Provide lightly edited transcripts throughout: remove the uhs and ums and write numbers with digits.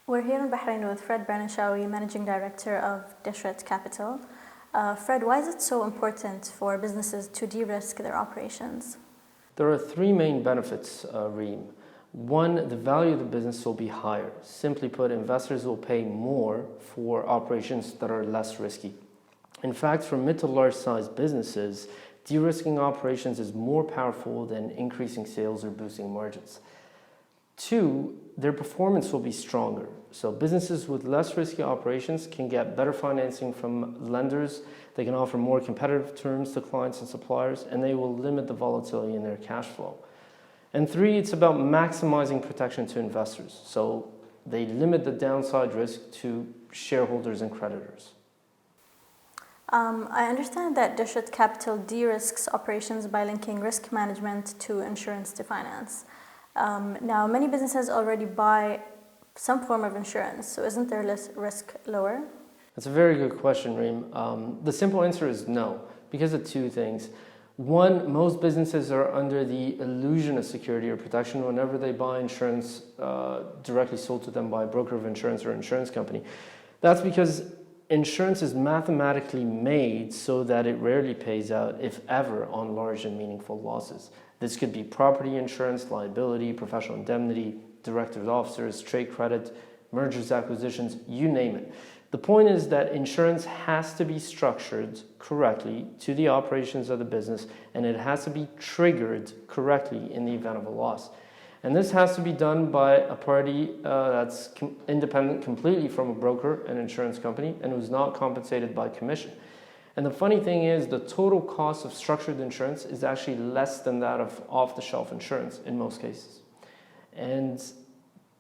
We're here in Bahrain with Fred Bernanshawi, Managing Director of Deshret Capital. Fred, why is it so important for businesses to de-risk their operations? There are three main benefits, Reem. One, the value of the business will be higher. Simply put, investors will pay more for operations that are less risky. In fact, for mid to large size businesses, de-risking operations is more powerful than increasing sales or boosting margins. Two, their performance will be stronger. So businesses with less risky operations can get better financing from lenders, they can offer more competitive terms to clients and suppliers, and they will limit the volatility in their cash flow. And three, it's about maximizing protection to investors. So they limit the downside risk to shareholders and creditors. I understand that Deshret Capital de-risks operations by linking risk management to insurance to finance. Now, many businesses already buy some form of insurance, so isn't their risk lower? That's a very good question, Reem. The simple answer is no, because of two things. One, most businesses are under the illusion of security or protection whenever they buy insurance directly sold to them by a broker of insurance or insurance company. That's because insurance is mathematically made so that it rarely pays out, if ever, on large and meaningful losses. This could be property insurance, liability, professional indemnity, directors, officers, trade credit, mergers, acquisitions, you name it. The point is that insurance has to be structured correctly to the operations of the business, and it has to be triggered correctly in the event of a loss. And this has to be done by a party that's independent completely from a broker, an insurance company, and who's not compensated by commission. And the funny thing is, the total cost of structured insurance is actually less than that of off-the-shelf insurance in most cases. And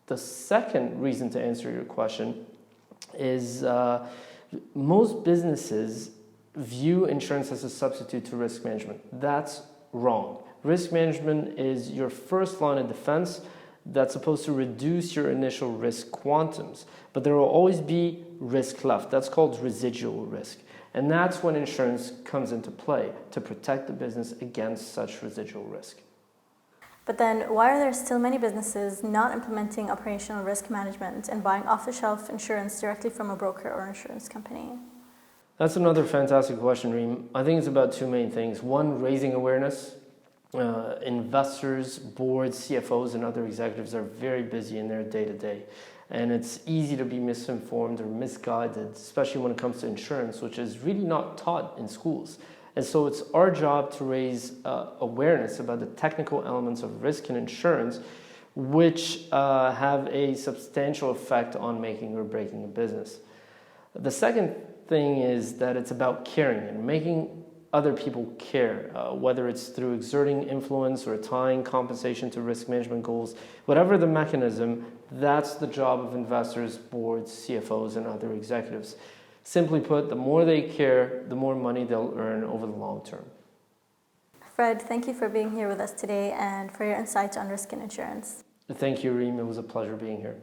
the second reason to answer your question is most businesses view insurance as a substitute to risk management. That's wrong. Risk management is your first line of defense that's supposed to reduce your initial risk quantums. But there will always be risk left. That's called residual risk. And that's when insurance comes into play to protect the business against such residual risk. But then why are there still many businesses not implementing operational risk management and buying off-the-shelf insurance directly from a broker or insurance company? That's another fantastic question, Reem. I think it's about two main things. One, raising awareness. Investors, boards, CFOs, and other executives are very busy in their day-to-day. And it's easy to be misinformed or misguided, especially when it comes to insurance, which is really not taught in schools. And so it's our job to raise awareness about the technical elements of risk and insurance, which have a substantial effect on making or breaking a business. The second thing is that it's about caring and making other people care, whether it's through exerting influence or tying compensation to risk management goals. Whatever the mechanism, that's the job of investors, boards, CFOs, and other executives. Simply put, the more they care, the more money they'll earn over the long term. Fred, thank you for being here with us today and for your insights on risk and insurance. Thank you, Reem. It was a pleasure being here.